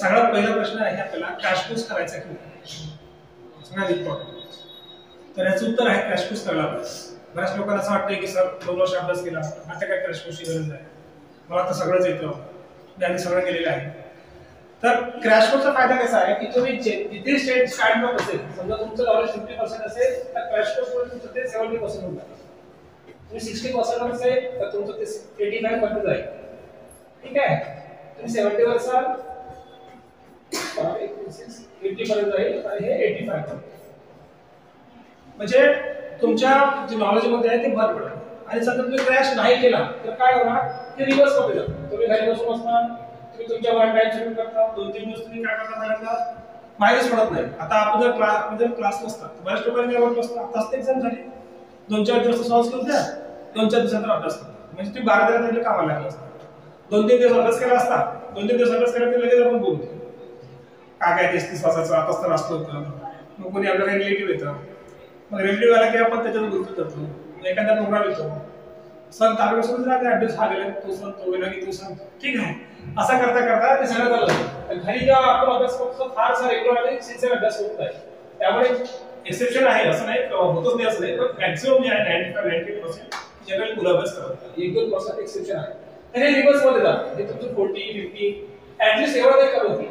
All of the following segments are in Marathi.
सगळ्यात पहिला प्रश्न आहे आपल्याला क्रॅश कोर्स करायचा की नाही, सगळ्यात इम्पॉर्टंट. तर याचं उत्तर आहे क्रॅश कोर्स करायला पाहिजे. बऱ्याच लोकांना असं वाटतं की सर 2 वर्ष अभ्यास केला, आता काय क्रॅश कोर्सची गरज आहे, मला तर सगळंच येतं, मी आधी सगळं केलेलं आहे. तर क्रॅश कोर्सचा फायदा कसा आहे की तुम्ही जिथे स्टँड असेल, समजा तुमचं नॉलेज 50% असेल तर क्रॅश कोर्समध्ये तुमचं ते 70% होऊन जातं. तुम्ही 60% असेल तर तुमचं ते 85 पर्यंत जाईल. ठीक आहे, तुम्ही 70 वर असाल 80 पर्यंत जाईल आणि हे 85 पर्यंत. म्हणजे तुमच्या जे नॉलेज मध्ये आहे ते भर पडेल. आणि समजा तुम्ही क्रॅश नाही केला तर काय होणार, ते रिव्हर्स मध्ये जातं. तुम्ही घरी बसून असणार, तुम्ही तुमच्या वन टाइम सुरू करता, 2-3 दिवस तुम्ही काय करता मला माहितीच पडत नाही. आता आपण जर क्लास नसतात बऱ्याच लोकांनी काय वाटलं असतं, आताच एक्झाम झाली, 2-4 दिवस सॉल्व्ह करून द्या, 2-4 दिवसानंतर अभ्यास करता. म्हणजे तुम्ही 12 दिवस कामाला लागला असता. 2-3 दिवस अभ्यास केला असता, 2-3 दिवस अभ्यास केला की लगेच आपण बोलतो काय 30 वाजता आताच तर असतं होतं. मग कोणी आपल्याला रिलेटिव्ह येतं, मग रिलेटिव्ह आला की आपण त्याच्यात बोलतो जातो, एखादा प्रोग्राम येतो, सर तारखेपासून ऍड्रेस हा गेला, तो सांग तो गेला की तू सांग, ठीक आहे. असं करता करता ते सगळं झालं. घरी जेव्हा आपण अभ्यास करतो फारसा रेग्युलर आणि सिन्सिअर अभ्यास होत नाही. त्यामुळे एक्सेप्शन आहे असं नाही, होतच नाही असं नाही, पण मॅक्सिमम जे आहे 95-98% जनरल मुलं अभ्यास करतात. 1-2% एक्सेप्शन आहे. तर हे रिव्हर्स मध्ये जातं. हे तुमचं 40-50 ऍटलीस्ट एवढं नाही करत होती.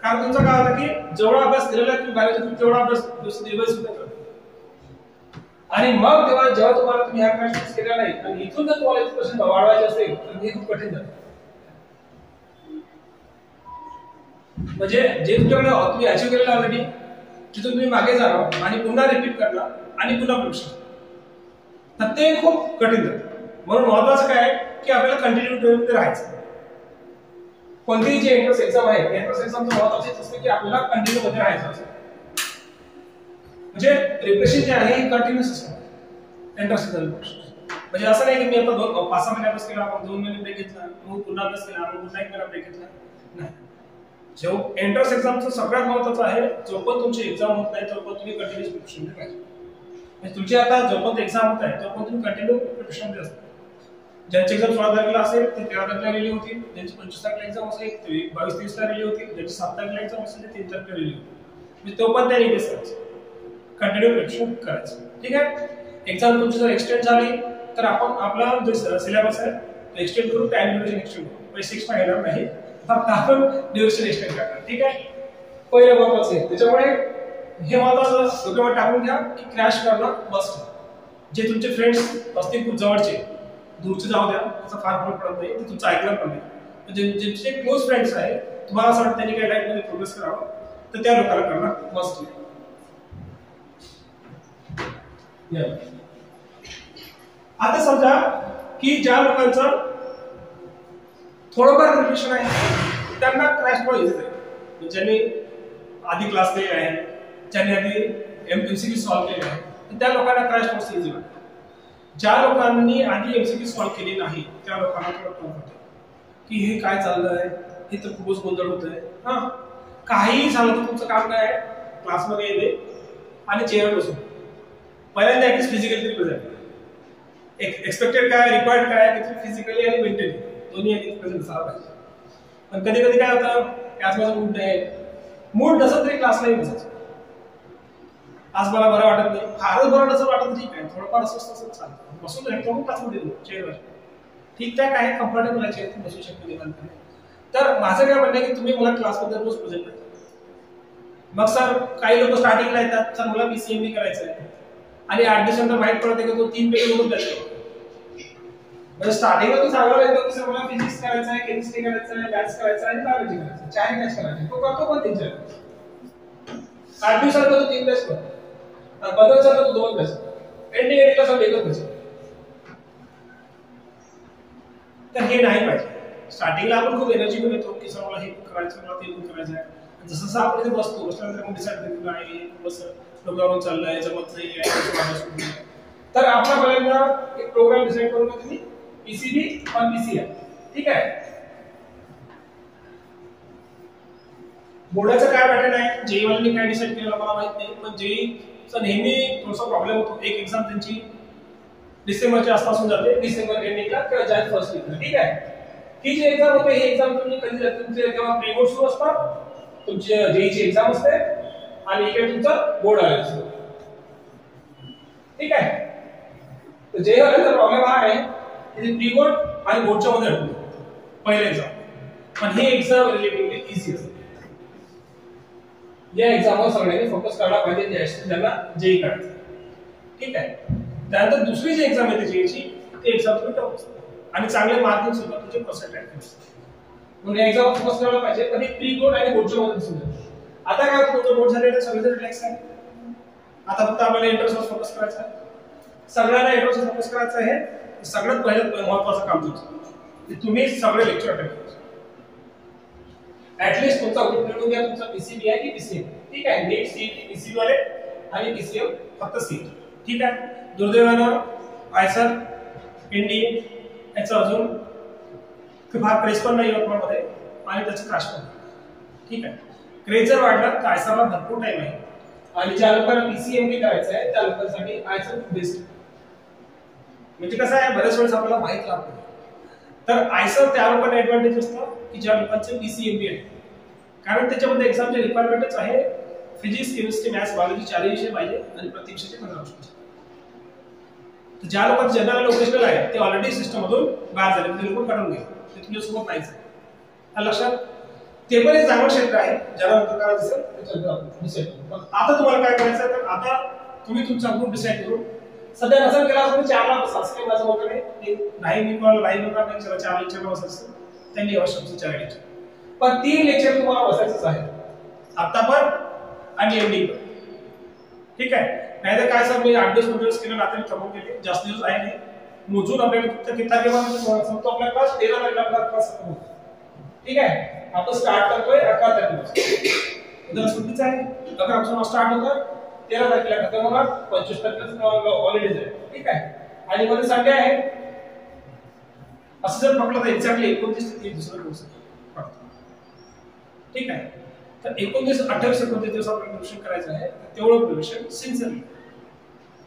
कारण तुमचं काय होतं की जेवढा अभ्यास केलेला आहे तुम्ही बाहेर तेवढा अभ्यास रिव्हर्स सुद्धा करतो. आणि मग जेव्हा तुम्हाला तुम्ही ह्या क्वेश्चन्स केल्या नाही आणि इथून जर तुम्हाला एक्सप्रेशन वाढवायचे असेल तर हे खूप कठीण जातं. म्हणजे जे तुमच्याकडे तुम्ही अचीव्ह केलेलं ऑलरेडी तिथून तुम्ही मागे जाणार आणि पुन्हा रिपीट करणार आणि पुन्हा प्रिपरेशन, तर ते खूप कठीण जातं. म्हणून महत्वाचं काय आहे की आपल्याला कंटिन्यू राहायचं. कोणतीही जी एंट्रन्स एक्झाम आहे, एंट्रन्स एक्झामचं महत्वाचं असतं की आपल्याला कंटिन्यू मध्ये राहायचं असतं. म्हणजे प्रिपरेशन जे आहे हे कंटिन्यूअस असतं एंट्रन्स एक्झाम. म्हणजे असं नाही की मी आता 5-6 महिने अभ्यास केला, मग 2 महिने ब्रेक घेतला, मग पुन्हा अभ्यास केला, मग पुन्हा 1 महिना ब्रेक घेतला, नाही. जेव्हा एंट्रन्स एक्झामचं सगळ्यात महत्त्वाचं आहे, जोपर्यंत तुमची एक्झाम होत नाही तोपर्यंत तुम्ही कंटिन्यूअस प्रिपरेशन मध्ये पाहिजे. म्हणजे तुमची आता जोपर्यंत एक्झाम होत आहे तोपर्यंत तुम्ही कंटिन्यू प्रिपरेशन मध्ये असता. ज्यांची एक्झाम 16 तारखेला असेल ते 13 तारखेला रिलीव्ह होतील, ज्यांची 25 तारखेला एक्झाम असेल ते 22-23 ला रिलीव्ह होतील, ज्यांची 7 तारखेला एक्झाम असेल ते 3 तारखेला रिलीव्ह होतील. म्हणजे तोपर्यंत त्या रिलीज करायचं, कंटिन्यू प्रिपरेशन करायचं. ठीक आहे. एक्झाम तुमची जर एक्सटेंड झाली तर आपण आपला जो सिलेबस आहे तो एक्सटेंड करू, टाइम ड्युरेशन एक्सटेंड करू. पैसे एक्स्ट्रा घेणार नाही, फक्त आपण ड्युरेशन एक्सटेंड करणार. ठीक आहे. पहिलं महत्वाचं आहे. त्याच्यामुळे हे महत्वाचं डोक्यावर टाकून घ्या की क्रॅश करणं मस्ट. जे तुमचे फ्रेंड्स असतील खूप जवळचे, दूरचे जाऊ द्या, त्याचा फार फरक पडत नाही, ते तुमचं ऐकलं पण नाही. म्हणजे जे क्लोज फ्रेंड्स आहेत, तुम्हाला असं वाटतं त्यांनी काही लाईफमध्ये प्रोग्रेस करावं तर त्या लोकांना करणं मस्ट आहे. आता समजा की ज्या लोकांचं थोडंफार प्रिपरेशन आहे त्यांना क्रॅश थोडं इझी जाईल. ज्यांनी आधी क्लास केले आहे, ज्यांनी आधी एमसीक्यू सॉल्व्ह केले आहे, तर त्या लोकांना क्रॅश कोर्स इझी वाटतं. ज्या लोकांनी आधी एमसीक्यू सॉल्व्ह केली नाही त्या लोकांना थोडं टफ होतं की हे काय चाललंय, हे तर खूपच गोंधळ होतोय. हा, काहीही झालं तर तुमचं काम काय आहे, क्लासमध्ये येते आणि चेअर बसून पहिल्यांदा ऍटलीस्ट फिजिकली तरी प्रेझेंट. एक्सपेक्टेड काय, रिक्वायर्ड काय, फिजिकली आणि मेंटली दोन्ही प्रेझेंट झाला पाहिजे. पण कधी कधी काय होतं, आज माझा मूड नाही, मूड नसत तरी क्लासलाही बसायचं. आज मला बरं वाटत नाही, फारच बरं नसं वाटत, ठीक आहे, थोडंफार असं चालतं, बसून राहतो क्लासमध्ये चेअरवर, ठीक ठाक आहे, कम्फर्टेबल आहे चेअर, बसू शकतो निवांतपणे. तर माझं काय म्हणणं आहे की तुम्ही मला क्लासमध्ये रोज प्रेझेंट करा. मग सर काही लोक स्टार्टिंगला येतात, सर मला PCMB करायचं आहे आणि 8 दिवसानंतर माहित पडते की तो 3 पैकी 2 बसतो. म्हणजे स्टार्टिंगला तो सांगायला येतो की सर मला फिजिक्स करायचं आहे, केमिस्ट्री करायचं आहे, मॅथ्स करायचं आहे आणि बायोलॉजी करायचं आहे, 4 मॅथ्स करायचे, तो करतो पण 3-4. 8 दिवसानंतर तो 3 बॅच करतो, 15 दिवसानंतर तो 2 बॅच, एंडिंग एंडिंगला सर एकच बॅच. तर हे नाही पाहिजे. स्टार्टिंगला आपण खूप एनर्जी घेऊन येतो की सर मला हे करायचं, मला ते करायचं आहे. जसं जसं आपण इथे बसल्यानंतर आपण डिसाईड करतो नाही बस डोक्यावरून चाललंय, जमत नाही आहे, तर आपला पहिल्यांदा एक प्रोग्राम डिसाईड करून तुम्ही PCB और PCM. ठीक आहे. बोर्डाचं काय पॅटर्न आहे, जेई वाल्यांनी काय डिसाईड केलं मला माहित नाही, पण जेईचा नेहमी थोडासा प्रॉब्लेम होतो. एक एक्झाम त्यांची डिसेंबरच्या आसपासून जाते, डिसेंबर एंडिंगला किंवा जानेवारी फर्स्ट वीकला. ठीक आहे. ही जी एक्झाम होते ही एक्झाम तुम्ही कधी तुमचे जेव्हा प्री बोर्ड सुरू असतात, तुमची जेईची एक्झाम असते आणि इकडे तुमचं बोर्ड आलं असतं. ठीक आहे. तर जे वाला प्रॉब्लेम हा आहे की प्री बोर्ड आणि बोर्डच्या मध्ये अडकलो पहिले एक्झाम, पण ही एक्झाम रिलेटिव्हली इझी असते. या एक्झामवर सगळ्यांनी फोकस करायला पाहिजे ज्यांना जेई करायचं. ठीक आहे. त्यानंतर दुसरी जी एक्झाम आहे जेईची ती एक्झाम तुम्ही टफ असते आणि चांगले मार्किंग सुद्धा तुमचे पर्सेंटेज असते. म्हणून एक्झाम फोकस करायला पाहिजे, पण प्री बोर्ड आणि बोर्डच्या मध्ये दिसून येतं. आता काय तुमचं बोर्ड झालेलं सगळं रिलॅक्स आहे. आता फक्त आपल्याला एंट्रन्सवर फोकस करायचा आहे. सगळ्यांना एंट्रन्सवर फोकस करायचं आहे. सगळ्यात पहिलं महत्त्वाचं काम तुमचं तुम्ही सगळे लेक्चर अटेंड करायचे. ऍटलीस्ट तुमचा ग्रुप निवडून घ्या, तुमचा पीसीबी आहे की पीसीएम. ठीक आहे. नीट सीईटी पीसीबी वाले आणि पीसीएम फक्त सीईटी. ठीक आहे. दुर्दैवानं आयसर इंडी याचं अजून फार क्रेज पण नाही यवतमाळमध्ये आणि त्याचं क्रॅश पण. ठीक आहे. क्रेज जर वाढला तर आयसरला भरपूर टाइम आहे आणि ज्या लोकांना पीसीएमबी करायचं आहे त्या लोकांसाठी आयसर बेस्ट. म्हणजे कसं आहे बऱ्याच वेळेस आपल्याला माहित लागतं. तर आयसर त्या लोकांना ऍडव्हान्टेज असतं की ज्या लोकांचे पीसीएमबी आहे, कारण त्याच्यामध्ये एक्झामचे रिक्वायरमेंटच आहे फिजिक्स केमिस्ट्री मॅथ्स बायोलॉजी चारही विषय पाहिजे आणि प्रत्येक विषयाचे 15 प्रश्न. तर ज्या लोकांचं जनरल लोकेशनल आहे ते ऑलरेडी सिस्टम मधून बाहेर झाले, ते लोक काढून घ्या, ते तुमच्यासोबत नाहीच आहे. लक्षात. ते पण एक चांगलं क्षेत्र आहे ज्याला नंतर काय दिसेल डिसाईड करू. पण आता तुम्हाला काय करायचं आहे तर आता तुम्ही तुमचा ग्रुप डिसाईड करू. सध्या नसेल केला तुम्ही 4 ला बसा, असं माझं मत आहे. नाही मी कोणाला नाही म्हणणार नाही, 4 लेक्चरला बसायचं त्यांनी अवश्य 4 लेक्चर, पण 3 लेक्चर तुम्हाला बसायचंच आहे आता पण आणि एंडिंग पण. ठीक आहे. नाही तर काय सर मी 8 दिवस केलं रात्री थकून गेले, जास्त दिवस आहे नाही मोजून आपल्याला किती तारखेला संपतो आपला क्लास 13 तारखेला आपला क्लास संपतो. ठीक आहे. आपण स्टार्ट करतोय 11 तारखेला, उद्या सुट्टीच आहे. 11 पासून स्टार्ट होतं, 13 तारखेला खतम होणार, 25 तारखेला हॉलिडेज आहे. ठीक आहे. आणि मध्ये संडे आहे. असं जर म्हटलं तर एक्झॅक्टली 29 ते 30 दुसरा कोर्स आहे. ठीक आहे. तर 29, 28, 29 दिवस आपण रिव्हिजन करायचं आहे. तेवढं रिव्हिजन सिन्सिअरली.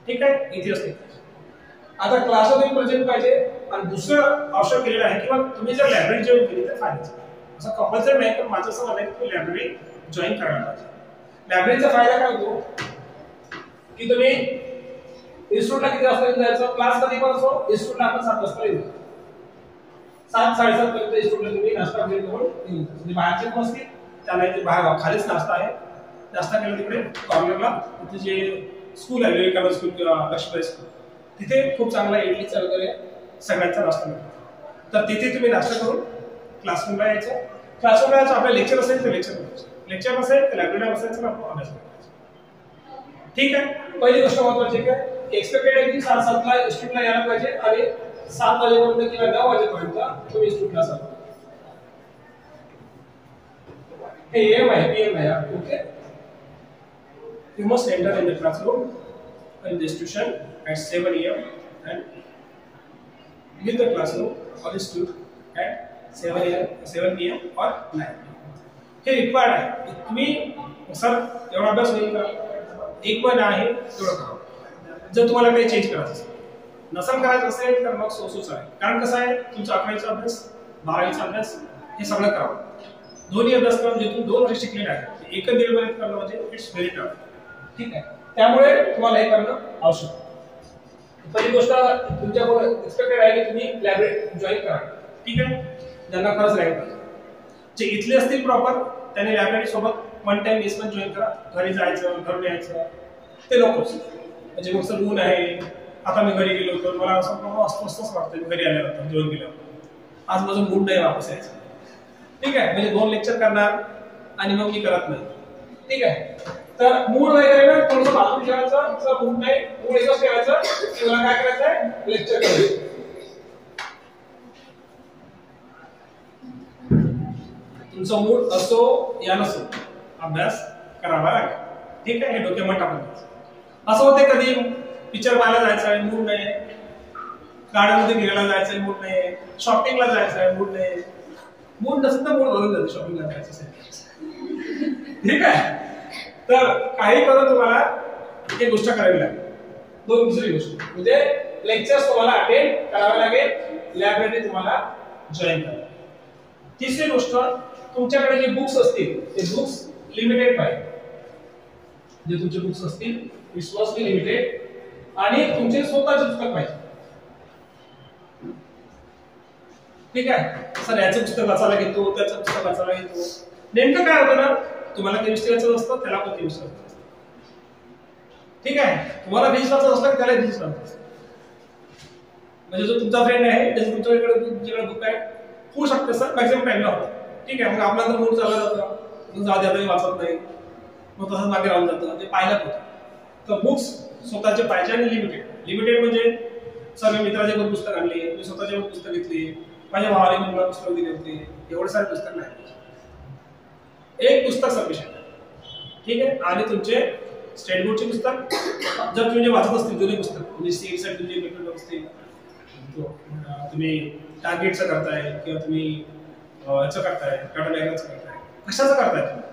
ठीक आहे. इथे असते. आता क्लासमध्ये प्रेझेंट पाहिजे आणि दुसरं आवश्यक केलेलं आहे किंवा तुम्ही जर लायब्ररी जॉईन केली तर फायदा. असं कंपल्सरी नाही, पण माझं असं म्हणणं आहे की लायब्ररी जॉईन करायला पाहिजे. लायब्ररीचा फायदा काय होतो की तुम्ही इन्स्टिट्यूटला किती वाजता जायचं, क्लास कधी पण असो, इन्स्टिट्यूटला आपण 7 वाजता येऊ. 7-7:30 पर्यंत इन्स्टिट्यूटला तुम्ही नाश्ता वगैरे करून येऊ. म्हणजे बाहेरचे पण असतील त्याला इथे बाहेर खालीच नाश्ता आहे. नाश्ता केला तिकडे कॉर्नरला, तिथे जे स्कूल आहे विवेकानंद स्कूल किंवा लक्ष्मी स्कूल, तिथे खूप चांगला इडलीचा वगैरे सगळ्यांचा नाश्ता मिळतो. तर तिथे तुम्ही नाश्ता करून क्लासरूमला यायचं. क्लासरूमला यायचं. आपलं लेक्चर असेल तर लेक्चर करायचं, लेक्चर नसेल तर लायब्ररीला बसायचं, आपण अभ्यास करायचा. ठीक आहे. पहिली गोष्ट महत्त्वाची आहे एक्सपेक्टेड आहे की 7:07 ला इन्स्टिट्यूटला यायला पाहिजे आणि 7 वाजेपर्यंत किंवा 9 वाजेपर्यंत तुम्ही इन्स्टिट्यूटला असाल. हे एम आहे, पीएम आहे. Okay. You must enter in the classroom in the institution at 7 AM and leave the classroom or the student at 7 PM or 9 PM. हे रिक्वायर्ड आहे. तुम्ही सर एवढा अभ्यास होईल का? एक पण आहे तेवढं करा. जर तुम्हाला काही चेंज करायचं असेल, नसेल करायचं असेल तर मग सोसूच आहे. कारण कसं आहे तुमचा 11वीचा अभ्यास 12वीचा अभ्यास हे सगळं करावं. दोन्ही अभ्यासक्रम जे तुम्ही 2 वर्ष शिकलेले आहे एकच दिवसात करणं म्हणजे इट्स व्हेरी टफ. ठीक आहे. त्यामुळे तुम्हाला हे करणं आवश्यक आहे. पहिली गोष्ट तुमच्याकडून एक्सपेक्टेड आहे की तुम्ही लायब्ररी जॉईन करा. ठीक आहे. ज्यांना खरंच राहील पाहिजे, जे इथले असतील प्रॉपर त्यांनी लायब्ररी सोबत 1 टाइम पण जॉईन करा. घरी जायचं घरून यायचं ते नकोच. म्हणजे मग सर ऊन आहे, आता मी घरी गेलो होतो मला असं अस्वस्थच वाटतं घरी आल्यानंतर जेवण केल्यावर, आज माझं मूड नाही वापस यायचं. ठीक आहे. म्हणजे 2 लेक्चर करणार आणि मग मी करत नाही. ठीक आहे. तर मूड वगैरे ना थोडंसं बाजूला ठेवायचं. जर मूड नाही, मूड एकच ठेवायचं की मला काय करायचं आहे, लेक्चर करायचं. तुमचा मूड असो या नसो अभ्यास करावा लागेल. ठीक आहे. हे डोक्यामध्ये टाकून द्यायचं. असं होते कधी पिक्चर पाहायला जायचं आहे मूड नाही, गार्डनमध्ये फिरायला जायचं आहे मूड नाही, शॉपिंगला जायचं आहे मूड नाही. मूड नसेल तर मूड बदलून जाते शॉपिंगला जायचं असेल. ठीक आहे. तर काही करून तुम्हाला एक गोष्ट करावी लागेल. दुसरी गोष्ट म्हणजे लेक्चर्स तुम्हाला अटेंड करावे लागेल, लायब्ररी तुम्हाला जॉईन करावी. तिसरी गोष्ट, तुमच्याकडे जे बुक्स असतील ते बुक्स लिमिटेड पाहिजे. जे तुमचे बुक्स असतील इट्स मस्ट बी लिमिटेड आणि तुमचे स्वतःचे पुस्तक पाहिजे. ठीक आहे. सर याचं पुस्तक वाचायला घेतो, त्याचं पुस्तक वाचायला घेतो. नेमकं काय होतं ना, तुम्हाला केमिस्ट्री वाचायचं असतं, त्याला पण केमिस्ट्री वाचायचं असतं. ठीक आहे. तुम्हाला फिजिक्स वाचायचं असतं, त्याला फिजिक्स वाचायचं असतं. म्हणजे जो तुमचा फ्रेंड आहे त्याचं तुमच्याकडे बुक आहे होऊ शकतं सर, मॅक्सिमम टाइमला होतं. ठीक आहे. मग आपला जर मूड चालला जातो, मग जाऊ द्या वाचत नाही, मग तसंच मागे राहून जातं, ते पाहिलं होतं. तर बुक्स स्वतःचे पाहिजे आणि लिमिटेड. लिमिटेड म्हणजे सर मी मित्राचे पण पुस्तक आणले, मी स्वतःचे पण पुस्तक घेतली, माझ्या भावाने मला पुस्तक दिले होते, एवढे सारे पुस्तक नाही. एक पुस्तक सफिशियंट आहे. ठीक आहे. आणि तुमचे स्टेट बोर्डचे पुस्तक जर तुम्ही जे वाचत असतील जुने पुस्तक, म्हणजे सीट साठी तुमचे पेपर असतील, तुम्ही टार्गेटचं करताय किंवा तुम्ही याचं करताय, टाटा डायग्रामचं करताय, कशाचं करताय तुम्ही,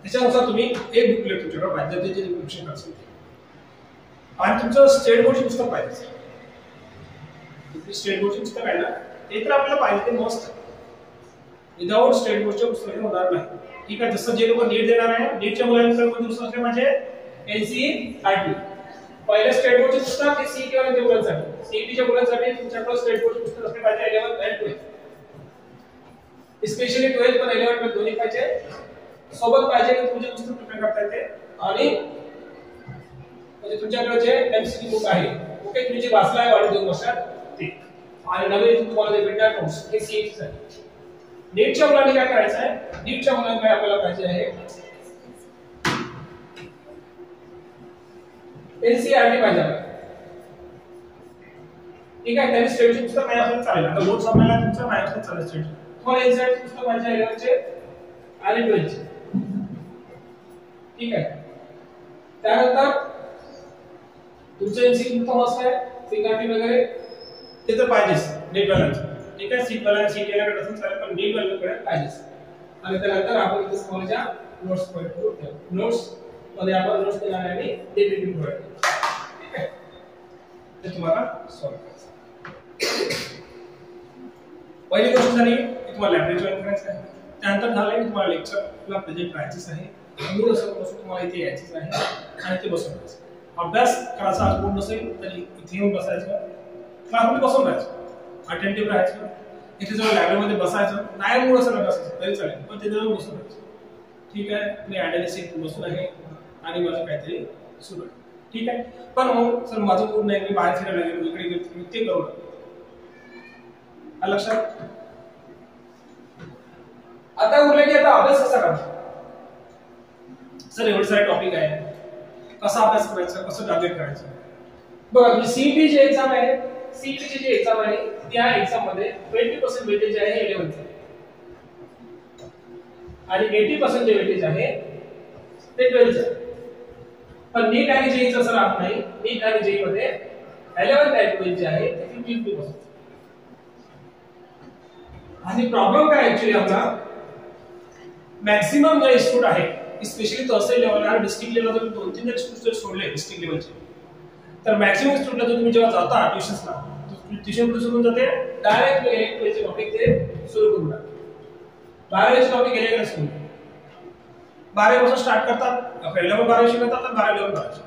त्याच्यानुसार तुम्ही एक बुकलेट तुमच्याकडे पाहिजे, त्याचे रिप्रेझेंटेशन असेल. आणि तुमचं स्टेट बोर्डचे पुस्तक पाहिजे. स्टेट बोर्डचे पुस्तक आहे ना, ते तर आपल्याला पाहिजे, ते मस्त. विदाउट स्टेट बोर्डचे पुस्तक होणार नाही. ठीक आहे. जसं जे लोक नीट देणार आहे, नीटच्या मुलांकडे दुसरं असले म्हणजे एनसीईआरटी पहिलं स्टेट बोर्डचे पुस्तक हे सीईटी वाल्या मुलांसाठी, सीईटीच्या मुलांसाठी तुमच्याकडे स्टेट बोर्डचे पुस्तक असले पाहिजे 11th आणि 12th. स्पेशली 12th पण 11th पण दोन्ही पाहिजे सोबत पाहिजे की तुमचे पुस्तक प्रिपेअर करता येते. आणि म्हणजे तुमच्याकडे जे एमसीक्यू बुक आहे ओके, तुम्ही जे वाचला आहे वाढीव 2 वर्षात ते, आणि नवीन तुम्हाला जे भेटणार नोट्स हे सीईटी साठी. नीटच्या मुलांनी काय करायचं आहे, नीटच्या मुलांना काय आपल्याला पाहिजे आहे एनसीईआरटी पाहिजे. ठीक आहे. त्यांनी स्टेटची पुस्तक नाही असलं चालेल. आता नोट्स आपल्याला तुमचं नाही असलं चालेल स्टेट. तुम्हाला एनसीईआरटी पुस्तक पाहिजे 11th चे आणि 12th चे. ठीक आहे. त्यानंतर तुमचं एनसीईआरटी पुस्तक मस्त आहे, सीईटी वगैरे ते तर पाहिजेच नीट वाल्यांचं. ठीक आहे. सीट वाला सीट वाला कसं चालेल, पण नीट वाल्यांकडे पाहिजेच. आणि त्यानंतर आपण इथे कॉलेजच्या नोट्स प्रोव्हाइड करू. नोट्स मध्ये आपण नोट्स देणार आहे आणि डीपीटी प्रोव्हाइड करू. ठीक आहे. ते तुम्हाला सॉल्व करायचं. पहिली गोष्ट झाली की तुम्हाला लायब्ररी जॉइन करायचं आहे. त्यानंतर झालं की तुम्हाला लेक्चरला प्रेझेंट करायचं आहे. मूळ असं तुम्हाला इथे यायचं आहे आणि ते बसवायचं. अभ्यास करायचा आज मूड नसेल तरी इथे येऊन बसायचं, क्लासमध्ये बसून राहायचं, अटेंटिव्ह राहायचं. इथे जर लायब्ररीमध्ये बसायचं नाही, मूड असेल बसायचं तरी चालेल, पण तिथे जाऊन बसून राहायचं. ठीक आहे. मी ॲनालिसिस बसून आहे आणि माझं काहीतरी सुरू आहे. ठीक आहे. पण मग सर माझं मूड नाही, मी बाहेर फिरायला गेलो, इकडे गेलो, ते करू नका. लक्षात. आता उरले की आता अभ्यास कसा करायचा. सर एवढे सारे टॉपिक आहे, कसा अभ्यास करायचा, कसं टार्गेट करायचं. बघा सीईटी ची एक्झाम आहे, सीईटी ची एक्झाम आहे त्या एक्झाम मध्ये 20% वेटेज आहे 11th चे आणि 80% जे वेटेज आहे ते 12th चे. पण नीट आणि जेईचं असं राहत नाही. नीट आणि जेई मध्ये 11th आणि 12th जे आहे ते 50%. आणि प्रॉब्लेम काय ऍक्च्युअली आपला मॅक्सिमम जे स्टुडंट आहे स्पेशली तहसील लेवलला, डिस्ट्रिक्ट लेवलला जर 2-3 स्टुडंट सोडले डिस्ट्रिक्ट लेवलचे, तर मॅक्सिमम स्टुडंट जर तुम्ही जेव्हा जाता ट्युशन्सला, ट्युशन सुरू जाते डायरेक्ट इलेक्ट्रिकचे टॉपिक ते सुरू करून टाकतात. 12वीचे टॉपिक इलेक्ट्रिक सुरू 12 पासून स्टार्ट करतात. पहिल्या पण 12 शिकवतात तर 12 लेवल करायचे.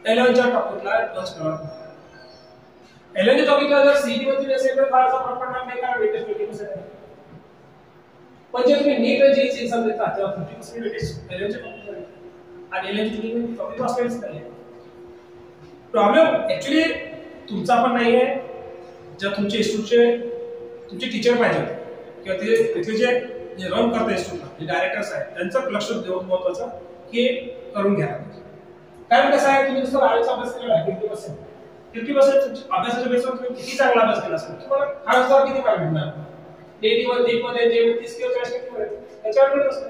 11च्या टॉपिकला टच करतात. 11च्या टॉपिकला जर सीईटी मध्ये असेल तर फारसा फरक पडणार नाही, कारण वेटेज 20% आहे. पण जे तुम्ही नीट आणि जेईची एक्झाम देता तेव्हा 50% वेटेज 11च्या टॉपिकला आहे आणि 11च्या टॉपिक वाचलेच नाही. प्रॉब्लेम ऍक्च्युअली तुमचा पण नाही आहे, जर तुमचे इन्स्टिट्यूटचे तुमचे टीचर पाहिजे किंवा ते तिथले जे रन करतात इन्स्टिट्यूटला जे डायरेक्टर्स आहेत त्यांचं लक्ष देऊन महत्त्वाचं की करून घ्या. कारण कसं आहे, तुम्ही नुसतं आयुष अभ्यास केला 50% अभ्यासाच्या बेसवर तुम्ही किती चांगला अभ्यास केला असेल तुम्हाला खासदार किती मार्क भेटणार. नीटमध्ये जे 30 किंवा 40 टक्के त्याच्यावर भेटत असतं,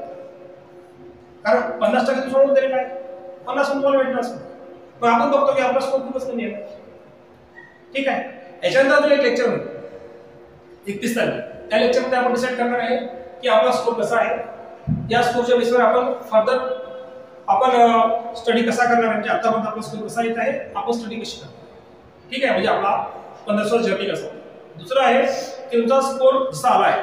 कारण 50% सोडून तरी काय 50 तुम्हाला भेटणार असतं. पण आपण बघतो की आपला स्कोर खूपच कमी आहे. ठीक आहे. याच्यानंतर अजून एक लेक्चर होईल 31 तारीख. त्या लेक्चरमध्ये आपण डिसाईड करणार आहे की आपला स्कोर कसा आहे. या स्कोरच्या बेसवर आपण फर्दर आपण स्टडी कसा करणार, म्हणजे आतापर्यंत आपला स्कोर कसा येत आहे, आपण स्टडी कशी करणार. ठीक आहे. म्हणजे आपला 15 वर्ष जर्नी कसा. दुसरं आहे की तुमचा स्कोर जसा आला आहे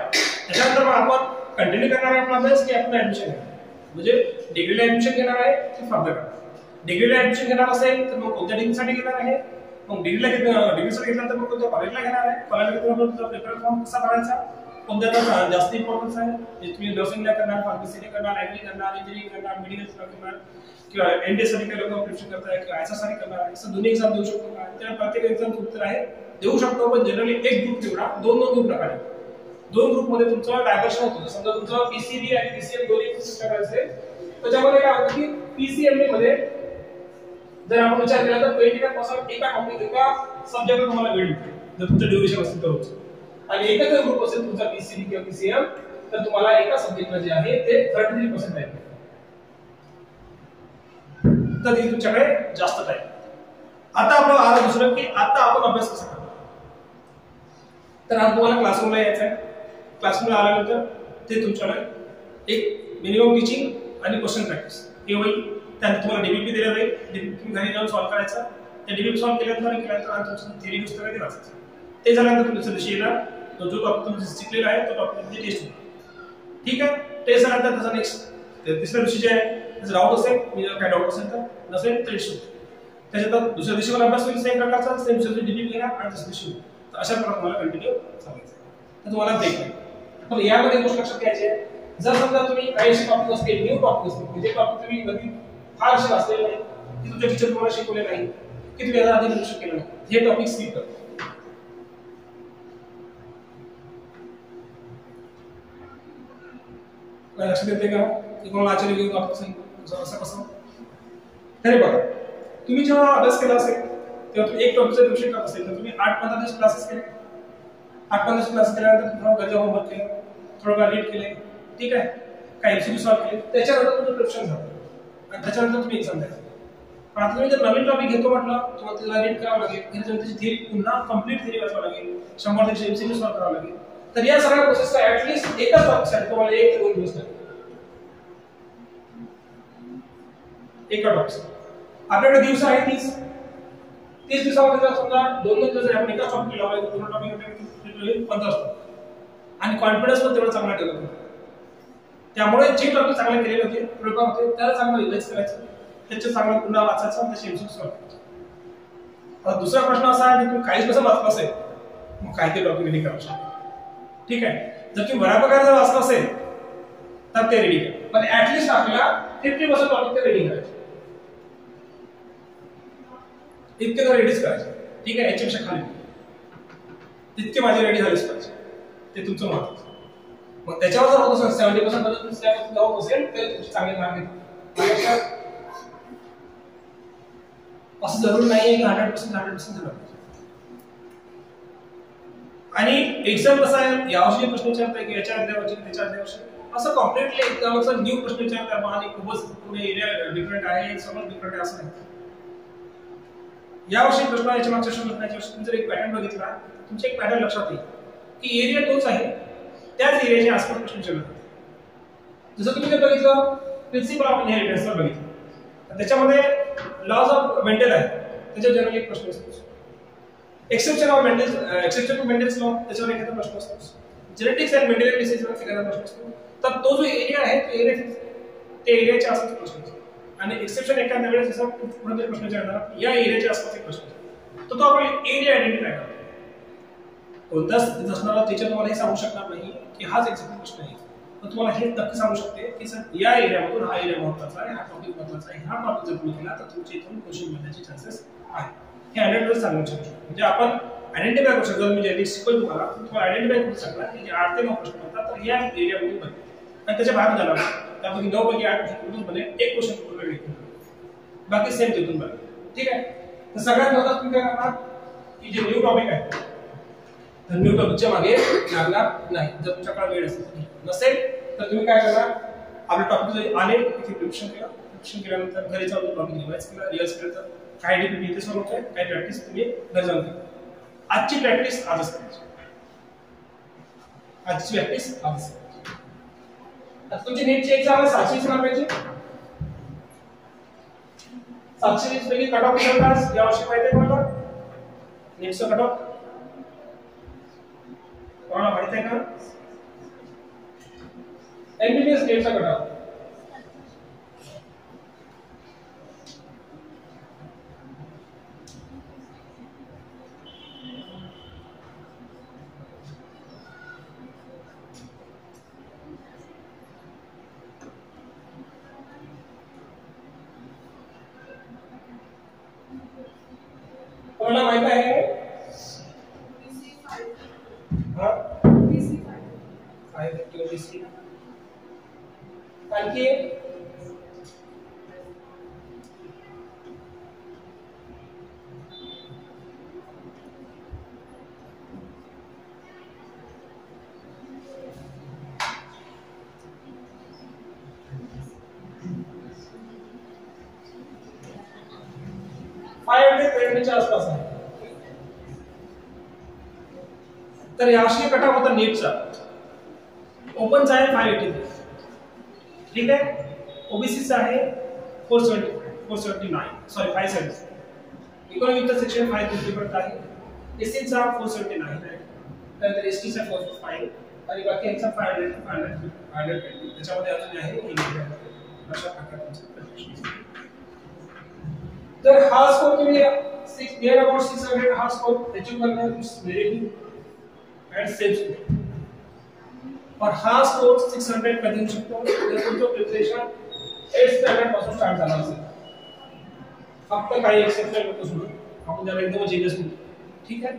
त्याच्यानंतर मग आपण कंटिन्यू करणार आहे आपला अभ्यास की आपण ऍडमिशन घेणार म्हणजे डिग्रीला ऍडमिशन घेणार आहे की फर्दर करणार. डिग्रीला ऍडमिशन घेणार असेल तर मग कोणत्या डिग्रीसाठी घेणार आहे, मग डिग्रीसाठी घेतल्यानंतर मग कोणत्या कॉलेजला घेणार आहे, कॉलेजला घेतल्यानंतर तुमचा पेपर फॉर्म कसा भरायचा, कोणत्या जास्त इम्पॉर्टन्स आहे, म्हणजे तुम्ही नर्सिंगला करणार, फार्मसीला करणार, ऍग्री करणार, इंजिनिअरिंग करणार, मेडिकल करणार किंवा एनडीए साठी काही लोक प्रिपरेशन करताय किंवा आयएसएस साठी करणार, असं दोन्ही एक्झाम देऊ शकतो का, त्या प्रत्येक एक्झाम उत्तर आहे देऊ शकतो. पण जनरली एक ग्रुप निवडा, दोन ग्रुप नका निवडा. दोन ग्रुप मध्ये तुमचं डायव्हर्शन होतं. समजा तुमचं पीसीबी आणि पीसीएम दोन्ही करायचं आहे, त्याच्यामध्ये काय होतं की पीसीएम मध्ये जर आपण विचार केला तर 25% एका टॉपिक एका सब्जेक्टवर तुम्हाला वेळ मिळते जर तुमचं ड्युरेशन असेल तर. आणि एकच ग्रुप असेल तुमचा पीसीबी किंवा पीसीएम तर तुम्हाला एका सब्जेक्टला जे आहे ते 33% आहे. तर ते तुमच्याकडे जास्त टाइम. आता आपण आला दुसरं की आता आपण अभ्यास कसा करणार. तर आज तुम्हाला क्लासरूमला यायचं आहे. क्लासरूमला आल्यानंतर ते तुमच्याकडे एक मिनिमम टीचिंग आणि क्वेश्चन प्रॅक्टिस हे होईल. त्यानंतर तुम्हाला डीबीपी दिला जाईल, डीबीपी घरी जाऊन सॉल्व्ह करायचा. त्या डीबीपी सॉल्व्ह केल्यानंतर तुमचं थिअरी पुस्तक आहे ते वाचायचं. ते झाल्यानंतर तुम्ही दुसऱ्या दिवशी येणार, जो टॉपिक तुम्ही शिकलेला आहे तो टॉपिक तुमची टेस्ट होईल. ठीक आहे. टेस्ट झाल्यानंतर त्याचा नेक्स्ट तिसऱ्या दिवशी जे आहे त्याचा डाऊट असेल, मी जर काय डाऊट असेल तर नसेल तर इश्यू. त्याच्यानंतर दुसऱ्या दिवशी मला अभ्यास होईल सेम प्रकारचा, सेम दुसऱ्या दिवशी डीबीपी घेणार आणि दुसऱ्या दिवशी. तर अशा प्रकारे तुम्हाला कंटिन्यू चालायचं. तर तुम्हाला ब्रेक नाही. पण यामध्ये गोष्ट लक्षात घ्यायची आहे, जर समजा तुम्ही काही असे टॉपिक असतील, न्यू टॉपिक असतील, म्हणजे टॉपिक तुम्ही कधी फार असे वाचलेले नाही, की तुमच्या टीचर तुम्हाला शिकवले नाही, की तुम्ही याला आधी लक्ष केलं नाही, हे टॉपिक स्किप करा. लक्षात येते का की कोणाला आचार्य घेऊन टॉपिक सांगितलं असं कसं. तरी बघा, तुम्ही जेव्हा अभ्यास केला असेल तेव्हा तुम्ही एक टॉपिकचं रिव्हिजन करत असेल तर तुम्ही 8-15 दिवस क्लासेस केले. 8-15 दिवस क्लास केल्यानंतर तुम्हाला घरच्या होमवर्क केलं, थोडं रीड केले, ठीक आहे, काही एमसीक्यू सॉल्व्ह केले, त्याच्यानंतर तुमचं प्रिपरेशन झालं आणि त्याच्यानंतर तुम्ही एक्झाम द्यायचं. पण आता तुम्ही जर नवीन टॉपिक घेतो म्हटलं तुम्हाला त्याला रीड करावं लागेल, त्याची थिअरी पुन्हा कम्प्लीट थिअरी वाचावं लागेल, 100 एमसीक्यू सॉल्व्ह करावं लागेल. तर या सगळ्या प्रोसेसचा ऍटलीस्ट एकच टॉपिकसाठी तुम्हाला 1 ते 2 दिवस लागेल. एका टॉपिक आपल्याकडे दिवस आहे 30 दिवसामध्ये जर समजा 2-2 दिवस आपण एकाच टॉपिक लावला तर पूर्ण टॉपिक 15 असतो आणि कॉन्फिडन्स पण तेवढा चांगला ठेवला. त्यामुळे जे टॉपिक चांगले केलेले होते प्रिपेअर होते त्याला चांगलं रिवाइज करायचं, त्याचे चांगलं पुन्हा वाचायचं आणि त्याचे एमसीक्यू सॉल्व्ह करायचे. आता दुसरा प्रश्न असा आहे की तुम्ही काहीच कसं वाचलं असेल मग काय ते टॉपिक रेडी करायचं. ठीक आहे. जर तुम्ही बऱ्याप्रकारे जर वाचलं असेल तर ते रेडी करा, पण ऍटलीस्ट आपल्याला 50% टॉपिक ते रेडी करायचे. इतके तर रेडीच करायचे. ठीक आहे. याच्यापेक्षा खाली तितके माझे रेडी झालेच पाहिजे, ते तुमचं महत्त्वाचं. मग त्याच्यावर जर होत असेल 70% बद्दल सिलेबस होत असेल तर तुमचे चांगले मार्क येतील. असं जरूर नाही की 100% झालं पाहिजे. आणि एक्झाम कसा आहे, यावर्षी प्रश्न विचारताय की याच्या अर्ध्या वर्षी त्याच्या अर्ध्या वर्षी असं कॉम्प्लिटली एक्झामचा न्यू प्रश्न विचारताय आणि खूपच पुढे एरिया डिफरंट आहे, समज डिफरंट आहे असं नाही. यावर्षी प्रश्न याच्या मागच्या वर्षी तुम्ही जर एक पॅटर्न बघितला तुमच्या एक पॅटर्न लक्षात येईल की एरिया तोच आहे, त्याच एरियाच्या आसपास प्रश्न विचारले जातात. जसं तुम्ही बघितलं प्रिन्सिपल ऑफ इनहेरिटन्सवर बघितलं, त्याच्यामध्ये लॉज ऑफ मेंडेल आहे, त्याच्यावर जनरली एक प्रश्न असतो. एक्सेप्शन ऑफ मेंडेल्स लॉ त्याच्यावर एखादा प्रश्न असतो. जेनेटिक्स अँड मेंडेलियन डिसीजवर एखादा प्रश्न असतो. तर तो जो एरिया आहे तो एरिया त्या एरियाच्या आसपास प्रश्न असतो. आणि एक्सेप्शन एखाद्या वेळेस जसं पुढे प्रश्न विचारणार या एरियाच्या आसपास एक प्रश्न तर तो आपण एरिया आयडेंटिफाय करतो. कोणताच असणारा टीचर तुम्हाला हे सांगू शकणार नाही की हाच एक्झॅक्ट प्रश्न आहे, तर तुम्हाला हे नक्की सांगू शकते की सर या एरियामधून हा एरिया महत्त्वाचा आहे, हा टॉपिक महत्त्वाचा आहे, हा टॉपिक जर तुम्ही केला तर तुमच्या इथून क्वेश्चन मिळण्याचे चान्सेस आहे. हे आयडेंटिफाय सांगू शकतो. म्हणजे आपण आयडेंटिफाय करू शकतो. मी जे शिकवलं तुम्हाला आयडेंटिफाय करू शकता की जे 8 ते 9 प्रश्न असतात तर या एरियामधून बनते आणि त्याच्या बाहेर जाणार त्यापैकी 9 पैकी 8 क्वेश्चन मध्ये एक क्वेश्चन पूर्ण येतो, बाकी सेम तिथून बघा. ठीक आहे. तर सगळ्यात महत्त्वाचं तुम्ही काय करणार की जे न्यू टॉपिक आहे तर न्यू टॉपिकच्या मागे लागणार नाही. जर तुमच्याकडे वेळ नसेल तर तुम्ही काय करणार, आपले टॉपिक जर आले तिथे प्रिपरेशन केल्यानंतर घरी जाऊन टॉपिक रिवाइज केलं तर काय डीपीपी इथे सॉल्व्ह होतंय, काय प्रॅक्टिस तुम्ही घरी जाऊन करा. आजची प्रॅक्टिस आजच करायची. आजची प्रॅक्टिस आजच करायची. आता तुमची नीटची एक्झाम आहे 720 मार्काची. 720 पैकी कट ऑफ किती होता यावर्षी माहिती आहे तुम्हाला? नीटचा कट ऑफ कोणाला माहिती आहे का? एमबीबीएस नेटचा कट ऑफ तुम्हाला माहित आहे हा ओबीसी आणखी च्या आसपास आहे. तर याशी कट ऑफ होता नीटचा ओपनचा आहे 583 ठीक आहे. ओबीसीचा आहे 479 सॉरी 570 इकॉनॉमिकचा सेक्शन 550 पडत आहे. एससीचा 479 आहे. त्यानंतर एसटीचा 405 आणि बाकी यांचा 500 त्याच्यामध्ये अजून आहे अशा प्रकारचे. तर हा स्कोर तुम्ही 6 near about 600 हा स्कोर अचीव करना is very good end safe score. और हा स्कोर 600 कधी शकतो जर तुमचं प्रिपरेशन 8 स्टँडर्ड पासून स्टार्ट झाला असेल. फक्त काही एक्सेप्शन होतो सोडून आपण त्याला एकदम जीनियस म्हणतो ठीक आहे.